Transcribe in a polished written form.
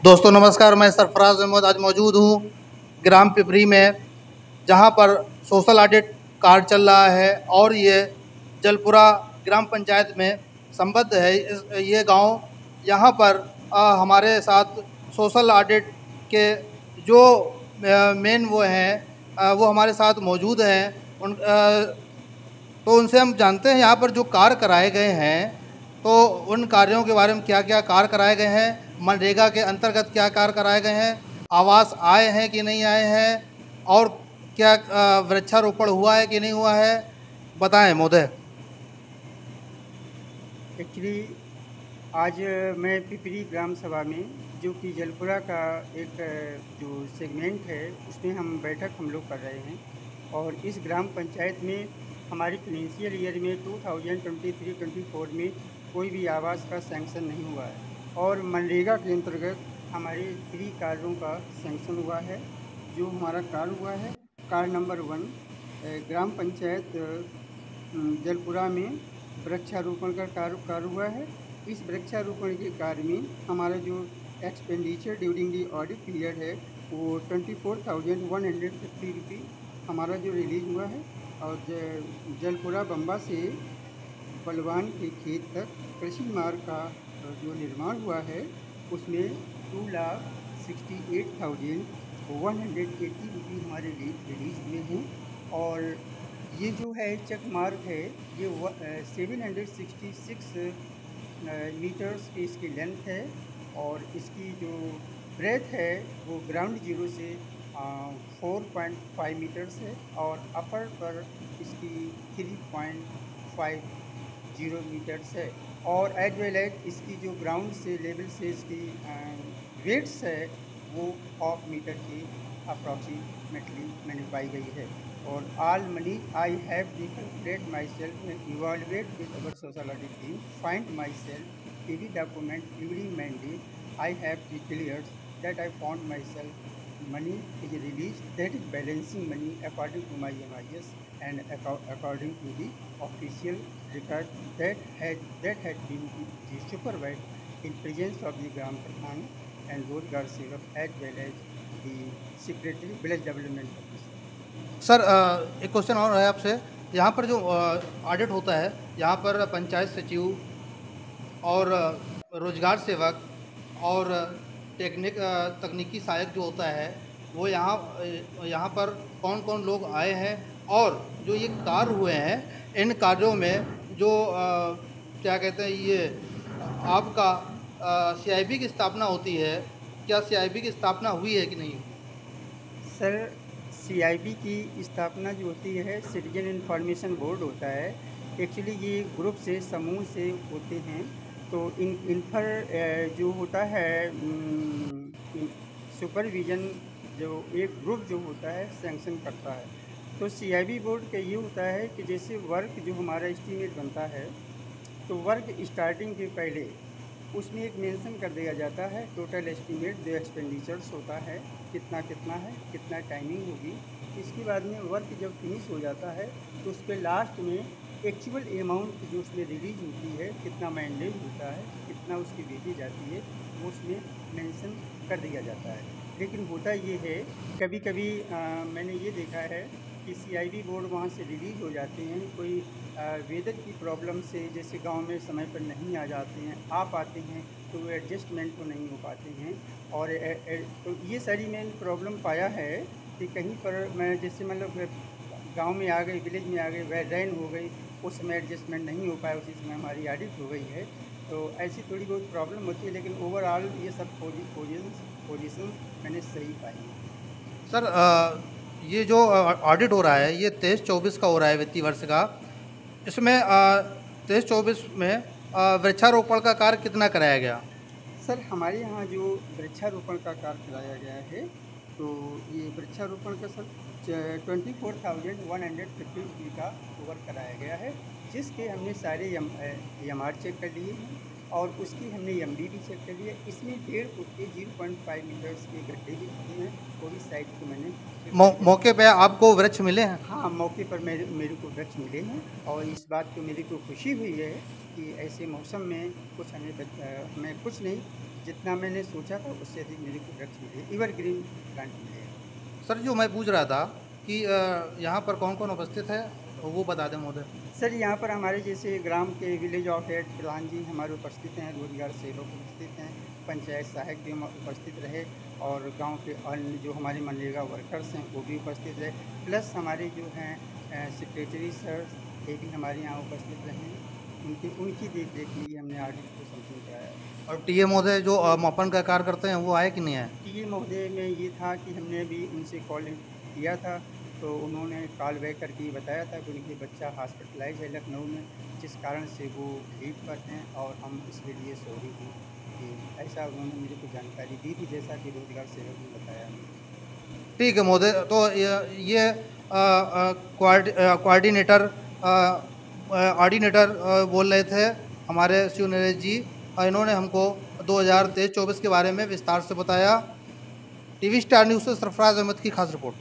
दोस्तों नमस्कार, मैं सरफराज अहमद आज मौजूद हूँ ग्राम पिपरी में, जहाँ पर सोशल ऑडिट कार्य चल रहा है और ये जलपुरा ग्राम पंचायत में संबद्ध है। ये गांव, यहाँ पर हमारे साथ सोशल ऑडिट के जो मेन वो हैं वो हमारे साथ मौजूद हैं। तो उनसे हम जानते हैं यहाँ पर जो कार्य कराए गए हैं, तो उन कार्यों के बारे में क्या क्या कार्य कराए गए हैं, मनरेगा के अंतर्गत क्या कार्य कराए गए हैं, आवास आए हैं कि नहीं आए हैं, और क्या वृक्षारोपण हुआ है कि नहीं हुआ है, बताएं महोदय। एक्चुअली आज मैं पिपरी ग्राम सभा में जो कि जलपुरा का एक जो सेगमेंट है उसमें हम लोग कर रहे हैं। और इस ग्राम पंचायत में हमारी फाइनेंशियल ईयर में 2023-24 में कोई भी आवास का सैंक्शन नहीं हुआ है और मनरेगा के अंतर्गत हमारे 3 कार्यों का सैंक्शन हुआ है। जो हमारा कार्य हुआ है, कार्य नंबर 1 ग्राम पंचायत जलपुरा में वृक्षारोपण का कार्य हुआ है। इस वृक्षारोपण के कार्य में हमारा जो expenditure during the audit period है वो 24,150 रुपी हमारा जो रिलीज हुआ है। और जलपुरा बम्बा से बलवान के खेत तक कृषि मार्ग का जो निर्माण हुआ है उसमें 2,68,180 रुपी हमारे रिलीज हुए हैं। और ये जो है चेक मार्क है, ये 766 मीटर्स की इसकी लेंथ है। और इसकी जो ब्रेथ है वो ग्राउंड जीरो से 4.5 मीटर्स है और अपर पर इसकी 3.50 मीटर्स है। और एज वेल एज इसकी जो ग्राउंड से लेवल से इसकी वेट्स है वो 1/2 मीटर की अप्रॉक्सीमेटली मैंने पाई गई है। और all money I have declared myself and evaluate with our social audit team, find myself PV document every mandate. I have declared that I found myself money is released, that is balancing money according to my MIS and according to the official record that had been supervised in presence of the Gram Pradhan and Rozgar Sevak as well as the Secretary Village Development Officer. Sir एक question और है आपसे। यहाँ पर जो audit होता है, यहाँ पर पंचायत सचिव और रोजगार सेवक और तकनीकी सहायक जो होता है वो यहाँ पर कौन कौन लोग आए हैं, और जो ये कार्य हुए हैं इन कार्यों में जो क्या कहते हैं ये आपका सीआईबी की स्थापना होती है, क्या सीआईबी की स्थापना हुई है कि नहीं? सर, सीआईबी की स्थापना जो होती है सिटीजन इंफॉर्मेशन बोर्ड होता है। एक्चुअली ये ग्रुप से समूह से होते हैं। तो इन पर जो होता है सुपरविज़न जो एक ग्रुप जो होता है सैंक्शन करता है। तो सीआईबी बोर्ड का ये होता है कि जैसे वर्क जो हमारा एस्टीमेट बनता है तो वर्क स्टार्टिंग के पहले उसमें एक मेंशन कर दिया जाता है टोटल एस्टीमेट जो एक्सपेंडिचर्स होता है कितना कितना है, कितना टाइमिंग होगी। इसके बाद में वर्क जब फिनिश हो जाता है तो उस पर लास्ट में एक्चुअल अमाउंट जो उसमें रिलीज होती है, कितना मैंडेज होता है, कितना उसकी भेजी जाती है, वो उसमें मेंशन कर दिया जाता है। लेकिन होता ये है कभी कभी मैंने ये देखा है कि सीआईबी बोर्ड वहाँ से रिलीज हो जाते हैं, कोई वेदर की प्रॉब्लम से जैसे गांव में समय पर नहीं आ जाते हैं, आ पाते हैं तो वो एडजस्टमेंट तो नहीं हो पाते हैं। और तो ये सारी मैंने प्रॉब्लम पाया है कि कहीं पर मैं जैसे मतलब गांव में आ गई, विलेज में आ गई, वह रैन हो गई, उस समय एडजस्टमेंट नहीं हो पाया, उसी समय हमारी ऑडिट हो गई है। तो ऐसी थोड़ी बहुत प्रॉब्लम होती है, लेकिन ओवरऑल ये सब पोजीशन मैंने सही पाई है। सर ये जो ऑडिट हो रहा है ये 23-24 का हो रहा है वित्तीय वर्ष का। इसमें 23-24 में वृक्षारोपण का कार्य कितना कराया गया? सर, हमारे यहाँ जो वृक्षारोपण का कार्य कराया गया है तो ये वृक्षारोपण का सर 24,150 रुपये का वर्क कराया गया है, जिसके हमने सारे एम चेक कर लिए हैं और उसकी हमने एमडी भी चेक कर लिया। इसमें 1.5 फुट के 0.5 मीटर्स के गड्ढे भी होते हैं, वो भी साइड को मैंने मौके पे आपको वृक्ष मिले हैं? हाँ, मौके पर मेरे को वृक्ष मिले हैं। और इस बात को मेरे को खुशी हुई है कि ऐसे मौसम में कुछ हमें कुछ नहीं, जितना मैंने सोचा था उससे अधिक मेरे को ड्रग्स मिले, एवरग्रीन प्लांट मिले। सर जो मैं पूछ रहा था कि यहाँ पर कौन कौन उपस्थित है वो बता दें महोदय। सर यहाँ पर हमारे जैसे ग्राम के विलेज ऑफ हेड प्रधान जी हमारे उपस्थित हैं, रोजगार सेवक उपस्थित हैं, पंचायत सहायक भी उपस्थित रहे, और गांव के अन्य जो हमारे मनरेगा वर्कर्स हैं वो भी उपस्थित रहे, प्लस हमारे जो हैं सेक्रेटरी सर ये भी हमारे यहाँ उपस्थित रहे। उनकी देख रेख में ही हमने ऑडिट को संपन्न कराया। और टीए महोदय जो मापन का कार्य करते हैं वो आए कि नहीं आए? टीए महोदय में ये था कि हमने भी उनसे कॉल किया था, तो उन्होंने कॉल बैक करके ये बताया था कि उनके बच्चा हॉस्पिटलाइज है लखनऊ में, जिस कारण से वो लीव पर हैं, और हम इसके लिए सॉरी हैं कि ऐसा उन्होंने मुझे कुछ जानकारी दी थी, जैसा कि रोजगार सेवक ने बताया। ठीक है महोदय, तो ये कोऑर्डिनेटर ऑर्डिनेटर बोल रहे थे हमारे शिव नरेश जी, इन्होंने हमको 2023-24 के बारे में विस्तार से बताया। टीवी स्टार न्यूज़ से सरफराज अहमद की खास रिपोर्ट।